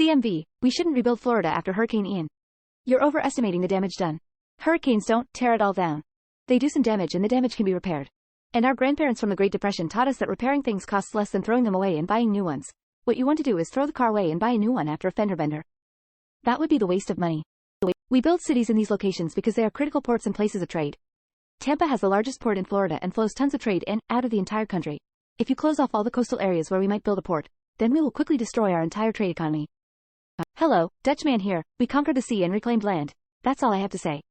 CMV, we shouldn't rebuild Florida after Hurricane Ian. You're overestimating the damage done. Hurricanes don't tear it all down. They do some damage and the damage can be repaired. And our grandparents from the Great Depression taught us that repairing things costs less than throwing them away and buying new ones. What you want to do is throw the car away and buy a new one after a fender bender. That would be the waste of money. We build cities in these locations because they are critical ports and places of trade. Tampa has the largest port in Florida and flows tons of trade in, out of the entire country. If you close off all the coastal areas where we might build a port, then we will quickly destroy our entire trade economy. Hello, Dutchman here, we conquered the sea and reclaimed land. That's all I have to say.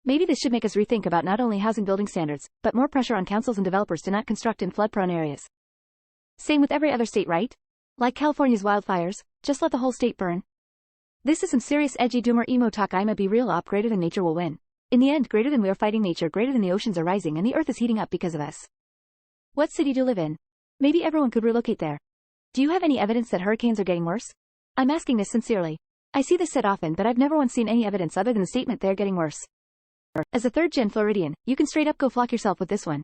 Maybe this should make us rethink about not only housing building standards, but more pressure on councils and developers to not construct in flood-prone areas. Same with every other state, right? Like California's wildfires, just let the whole state burn. This is some serious edgy doomer emo talk. I'ma be real op, greater than nature will win. In the end, greater than we are fighting nature, greater than the oceans are rising and the earth is heating up because of us. What city do you live in? Maybe everyone could relocate there. Do you have any evidence that hurricanes are getting worse? I'm asking this sincerely. I see this said often, but I've never once seen any evidence other than the statement they're getting worse. As a third-gen Floridian, you can straight up go flock yourself with this one.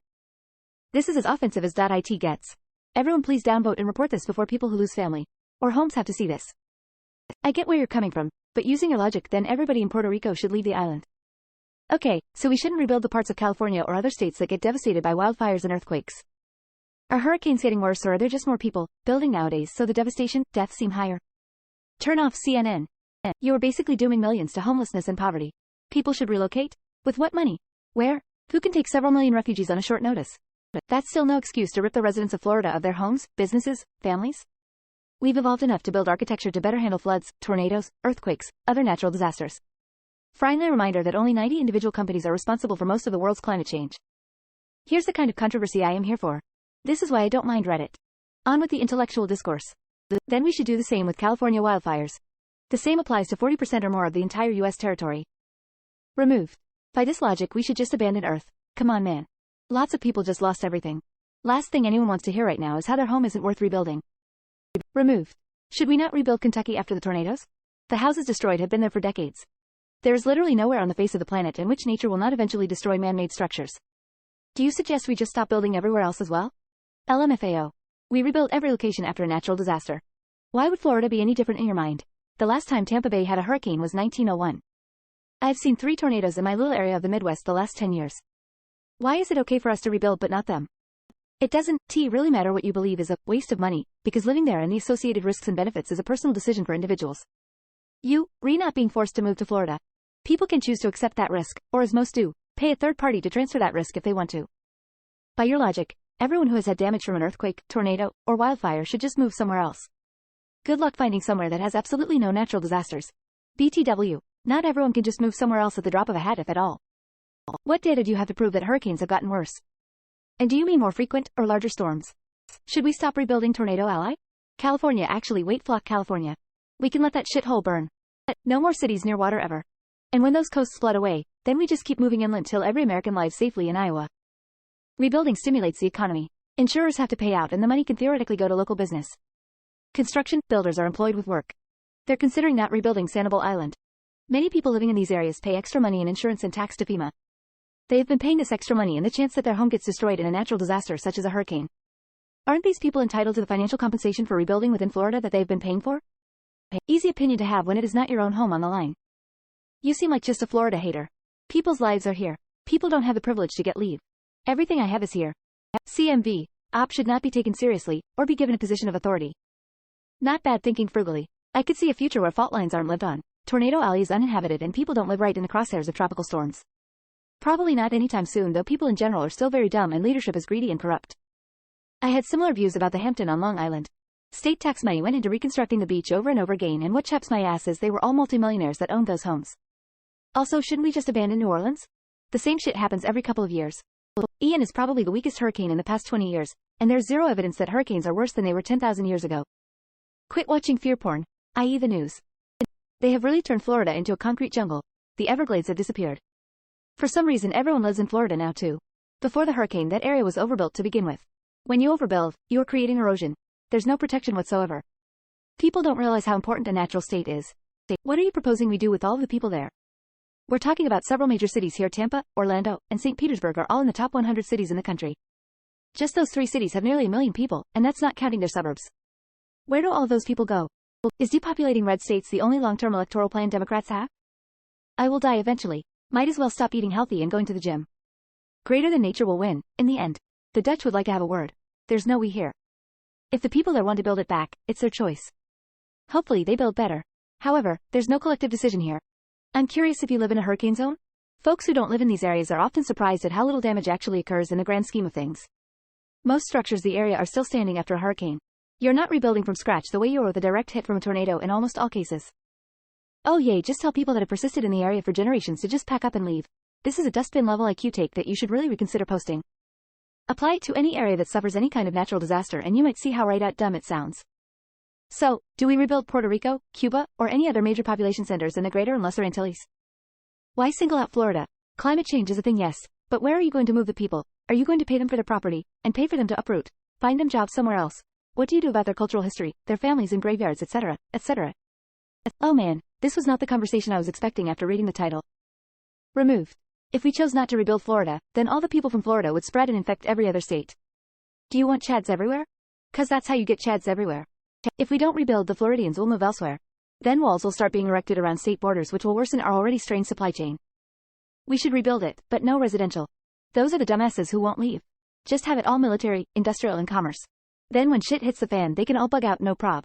This is as offensive as .it gets. Everyone please downvote and report this before people who lose family or homes have to see this. I get where you're coming from, but using your logic, then everybody in Puerto Rico should leave the island. Okay, so we shouldn't rebuild the parts of California or other states that get devastated by wildfires and earthquakes. Are hurricanes getting worse, or are there just more people building nowadays so the devastation, deaths seem higher? Turn off CNN. You are basically dooming millions to homelessness and poverty. People should relocate? With what money? Where? Who can take several million refugees on a short notice? That's still no excuse to rip the residents of Florida of their homes, businesses, families. We've evolved enough to build architecture to better handle floods, tornadoes, earthquakes, other natural disasters. Friendly reminder that only 90 individual companies are responsible for most of the world's climate change. Here's the kind of controversy I am here for. This is why I don't mind Reddit. On with the intellectual discourse. Then we should do the same with California wildfires. The same applies to 40% or more of the entire US territory. Removed. By this logic, we should just abandon Earth. Come on, man. Lots of people just lost everything. Last thing anyone wants to hear right now is how their home isn't worth rebuilding. Removed. Should we not rebuild Kentucky after the tornadoes? The houses destroyed have been there for decades. There is literally nowhere on the face of the planet in which nature will not eventually destroy man-made structures. Do you suggest we just stop building everywhere else as well? LMFAO. We rebuild every location after a natural disaster. Why would Florida be any different in your mind? The last time Tampa Bay had a hurricane was 1901. I've seen 3 tornadoes in my little area of the Midwest the last 10 years. Why is it okay for us to rebuild but not them? It doesn't really matter what you believe is a waste of money, because living there and the associated risks and benefits is a personal decision for individuals. You, not being forced to move to Florida. People can choose to accept that risk, or as most do, pay a third party to transfer that risk if they want to. By your logic, everyone who has had damage from an earthquake, tornado, or wildfire should just move somewhere else. Good luck finding somewhere that has absolutely no natural disasters. BTW, not everyone can just move somewhere else at the drop of a hat, if at all. What data do you have to prove that hurricanes have gotten worse? And do you mean more frequent, or larger storms? Should we stop rebuilding Tornado Ally? California, actually wait, flock California. We can let that shithole burn. No more cities near water ever. And when those coasts flood away, then we just keep moving inland till every American lives safely in Iowa. Rebuilding stimulates the economy. Insurers have to pay out and the money can theoretically go to local business. Construction builders are employed with work. They're considering not rebuilding Sanibel Island. Many people living in these areas pay extra money in insurance and tax to FEMA. They have been paying this extra money in the chance that their home gets destroyed in a natural disaster such as a hurricane. Aren't these people entitled to the financial compensation for rebuilding within Florida that they've been paying for? Easy opinion to have when it is not your own home on the line. You seem like just a Florida hater. People's lives are here. People don't have the privilege to get leave. Everything I have is here. CMV. Op should not be taken seriously, or be given a position of authority. Not bad thinking frugally. I could see a future where fault lines aren't lived on. Tornado Alley is uninhabited and people don't live right in the crosshairs of tropical storms. Probably not anytime soon, though people in general are still very dumb and leadership is greedy and corrupt. I had similar views about the Hampton on Long Island. State tax money went into reconstructing the beach over and over again, and what chaps my ass is they were all multimillionaires that owned those homes. Also, shouldn't we just abandon New Orleans? The same shit happens every couple of years. Ian is probably the weakest hurricane in the past 20 years, and there's zero evidence that hurricanes are worse than they were 10,000 years ago. Quit watching fear porn, i.e. the news. They have really turned Florida into a concrete jungle. The Everglades have disappeared. For some reason everyone lives in Florida now too. Before the hurricane that area was overbuilt to begin with. When you overbuild, you are creating erosion. There's no protection whatsoever. People don't realize how important a natural state is. What are you proposing we do with all of the people there? We're talking about several major cities here. Tampa, Orlando, and St. Petersburg are all in the top 100 cities in the country. Just those 3 cities have nearly 1 million people, and that's not counting their suburbs. Where do all of those people go? Is depopulating red states the only long-term electoral plan Democrats have? I will die eventually. Might as well stop eating healthy and going to the gym. Greater than nature will win, in the end. The Dutch would like to have a word. There's no we here. If the people there want to build it back, it's their choice. Hopefully they build better. However, there's no collective decision here. I'm curious if you live in a hurricane zone? Folks who don't live in these areas are often surprised at how little damage actually occurs in the grand scheme of things. Most structures in the area are still standing after a hurricane. You're not rebuilding from scratch the way you are with a direct hit from a tornado in almost all cases. Oh yay, just tell people that have persisted in the area for generations to just pack up and leave. This is a dustbin level IQ take that you should really reconsider posting. Apply it to any area that suffers any kind of natural disaster and you might see how right out dumb it sounds. So, do we rebuild Puerto Rico, Cuba, or any other major population centers in the Greater and Lesser Antilles? Why single out Florida? Climate change is a thing, yes, but where are you going to move the people? Are you going to pay them for their property, and pay for them to uproot? Find them jobs somewhere else? What do you do about their cultural history, their families and graveyards, etc., etc.? Oh man, this was not the conversation I was expecting after reading the title. Removed. If we chose not to rebuild Florida, then all the people from Florida would spread and infect every other state. Do you want Chads everywhere? 'Cause that's how you get Chads everywhere. If we don't rebuild, the Floridians will move elsewhere. Then walls will start being erected around state borders, which will worsen our already strained supply chain. We should rebuild it, but no residential. Those are the dumbasses who won't leave. Just have it all military, industrial and commerce. Then when shit hits the fan, they can all bug out no prob.